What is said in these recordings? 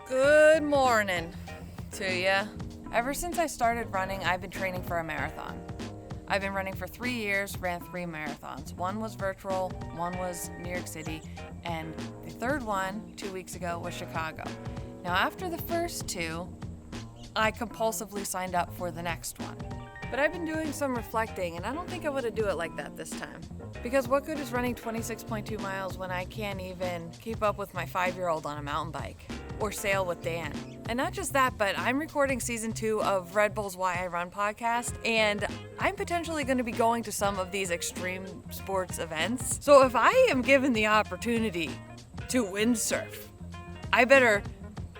Good morning to ya. Ever since I started running, I've been training for a marathon. I've been running for 3 years, ran 3 marathons. One was virtual, one was New York City, and the third one, 2 weeks ago, was Chicago. Now after the first 2, I compulsively signed up for the next one. But I've been doing some reflecting, and I don't think I would do it like that this time. Because what good is running 26.2 miles when I can't even keep up with my 5-year-old on a mountain bike or sail with Dan? And not just that, but I'm recording season 2 of Red Bull's Why I Run podcast, and I'm potentially going to be going to some of these extreme sports events. So if I am given the opportunity to windsurf, I better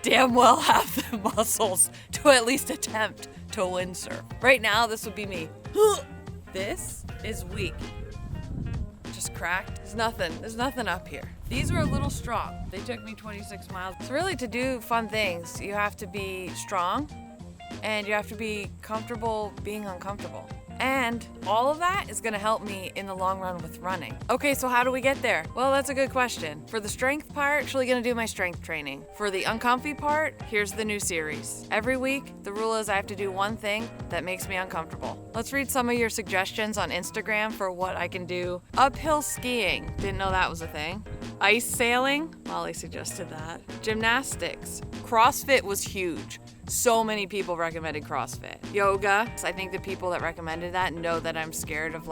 damn well have the muscles to at least attempt to windsurf. Right now, this would be me. This is weak. Just cracked. There's nothing up here. These are a little strong. They took me 26 miles. So really, to do fun things, you have to be strong and you have to be comfortable being uncomfortable. And all of that is gonna help me in the long run with running. Okay, so how do we get there? Well, that's a good question. For the strength part, I'm actually gonna do my strength training. For the uncomfy part, here's the new series. Every week, the rule is I have to do one thing that makes me uncomfortable. Let's read some of your suggestions on Instagram for what I can do. Uphill skiing, didn't know that was a thing. Ice sailing, Molly suggested that. Gymnastics, CrossFit was huge. So many people recommended CrossFit. Yoga, I think the people that recommended that know that I'm scared of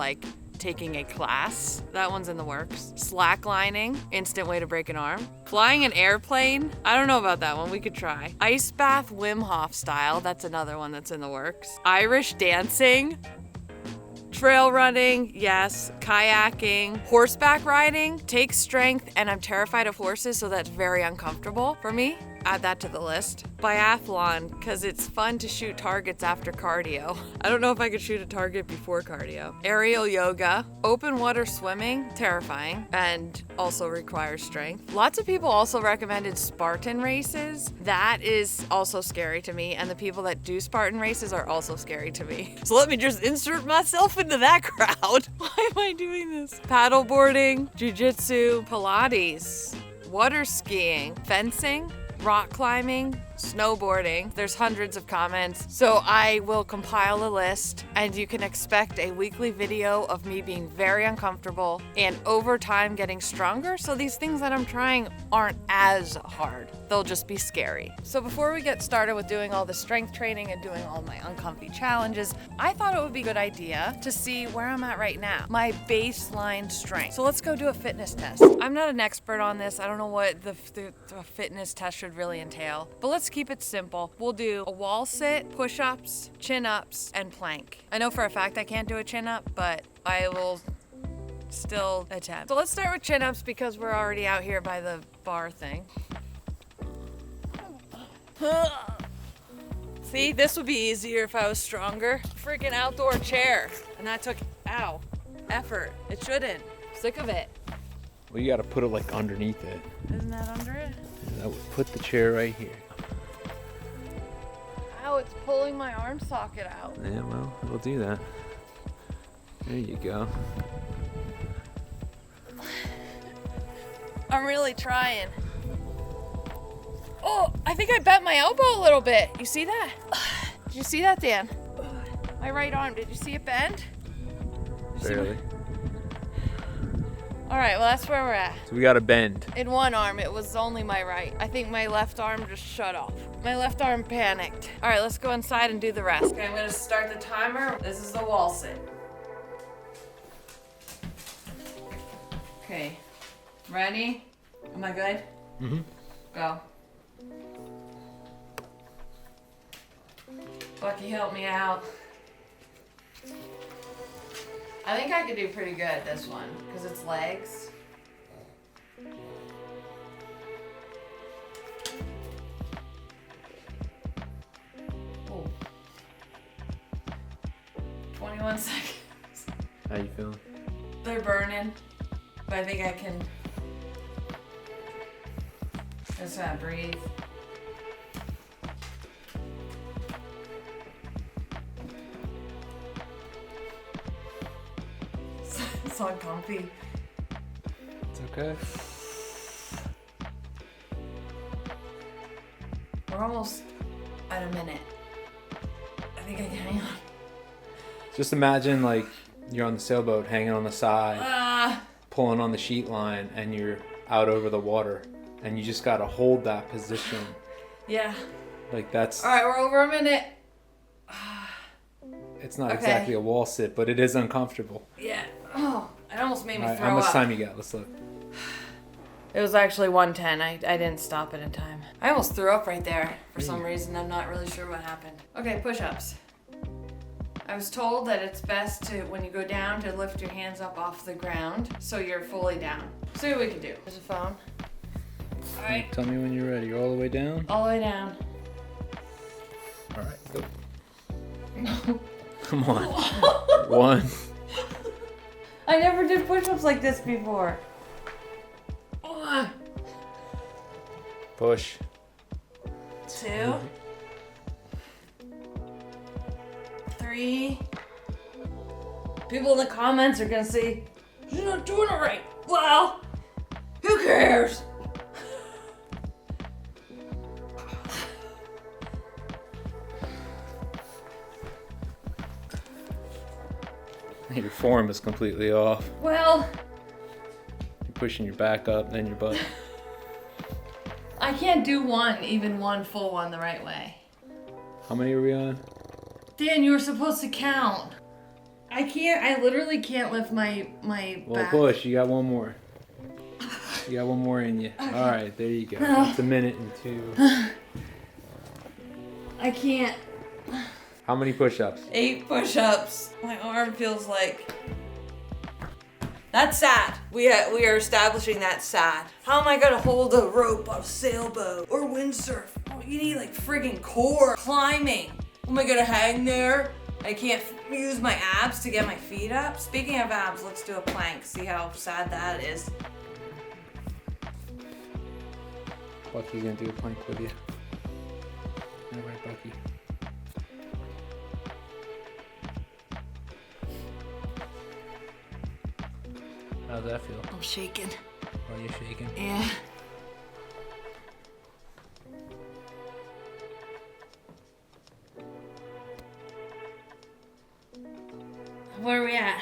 taking a class. That one's in the works. Slacklining, instant way to break an arm. Flying an airplane, I don't know about that one, we could try. Ice bath Wim Hof style, that's another one that's in the works. Irish dancing. Trail running, yes. Kayaking. Horseback riding takes strength, and I'm terrified of horses, so that's very uncomfortable for me. Add that to the list. Biathlon, because it's fun to shoot targets after cardio. I don't know if I could shoot a target before cardio. Aerial yoga. Open water swimming, terrifying, and also requires strength. Lots of people also recommended Spartan races. That is also scary to me, and the people that do Spartan races are also scary to me. So let me just insert myself into that crowd. Why am I doing this? Paddleboarding, jiu-jitsu, Pilates, water skiing, fencing, rock climbing, snowboarding. There's hundreds of comments, so I will compile a list, and you can expect a weekly video of me being very uncomfortable and over time getting stronger, so these things that I'm trying aren't as hard. They'll just be scary. So before we get started with doing all the strength training and doing all my uncomfy challenges, I thought it would be a good idea to see where I'm at right now, my baseline strength. So let's go do a fitness test. I'm not an expert on this. I don't know what the fitness test should really entail, but let's keep it simple. We'll do a wall sit, push-ups, chin-ups, and plank. I know for a fact I can't do a chin-up, but I will still attempt. So let's start with chin-ups because we're already out here by the bar thing. See, this would be easier if I was stronger. Freaking outdoor chair. And that took, effort. It shouldn't. Sick of it. Well, you gotta put it underneath it. Isn't that under it? That would put the chair right here. Ow, it's pulling my arm socket out. Yeah, well, it'll do that. There you go. I'm really trying. Oh, I think I bent my elbow a little bit. You see that? Did you see that, Dan? My right arm, did you see it bend? Barely. All right, well, that's where we're at. So we gotta bend. In one arm, it was only my right. I think my left arm just shut off. My left arm panicked. All right, let's go inside and do the rest. Okay, I'm gonna start the timer. This is the wall sit. Okay, ready? Am I good? Mm-hmm. Go. Bucky, help me out. I think I could do pretty good this one, because it's legs. Oh. 21 seconds. How you feeling? They're burning, but I think I can just gotta breathe. It's uncomfy. It's okay. We're almost at a minute. I think I can hang on. Just imagine like you're on the sailboat hanging on the side, pulling on the sheet line, and you're out over the water, and you just gotta hold that position. Yeah. Like that's... All right, we're over a minute. It's not exactly a wall sit, but it is uncomfortable. Yeah. Oh, it almost made me throw up. How much time you got? Let's look. It was actually 1:10. I didn't stop it in time. I almost threw up right there for some reason. I'm not really sure what happened. Okay, push-ups. I was told that it's best to, when you go down, to lift your hands up off the ground so you're fully down. See what we can do. There's a phone. All right. Tell me when you're ready. You're all the way down? All the way down. All right, go. No. Come on. 1. I never did push-ups like this before. Push. 2. 3. People in the comments are gonna say, "You're not doing it right." Well, who cares? Your form is completely off. Well, You're pushing your back up, then your butt. I can't do even one full one the right way. How many are we on? Dan, you were supposed to count. I literally can't lift my Well, back. push. You got one more. You got one more in you. Okay. All right, there you go. It's a minute and 2. I can't. How many push-ups? 8 push-ups. My arm feels like... That's sad. We are establishing that's sad. How am I gonna hold a rope on a sailboat or windsurf? Oh, you need like friggin' core. Climbing. Am I gonna hang there? I can't use my abs to get my feet up. Speaking of abs, let's do a plank. See how sad that is. Bucky's gonna do a plank with you. All right, Bucky. How's that feel? I'm shaking. Are you shaking? Yeah. Where are we at?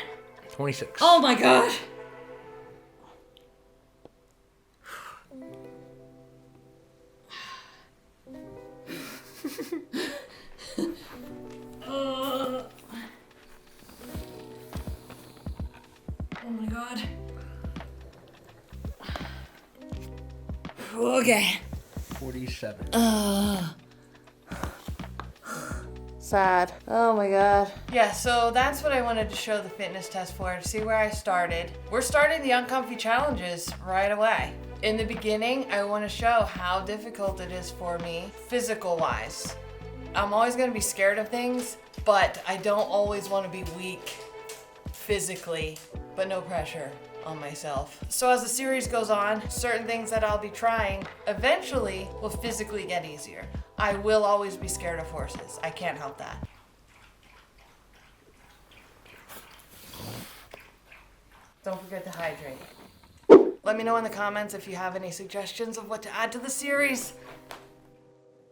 26. Oh my god! Oh my god. Okay. 47. Sad. Oh my god. Yeah, so that's what I wanted to show the fitness test for, to see where I started. We're starting the uncomfy challenges right away. In the beginning, I want to show how difficult it is for me physical-wise. I'm always going to be scared of things, but I don't always want to be weak physically, but no pressure on myself. So as the series goes on, certain things that I'll be trying eventually will physically get easier. I will always be scared of horses. I can't help that. Don't forget to hydrate. Let me know in the comments if you have any suggestions of what to add to the series.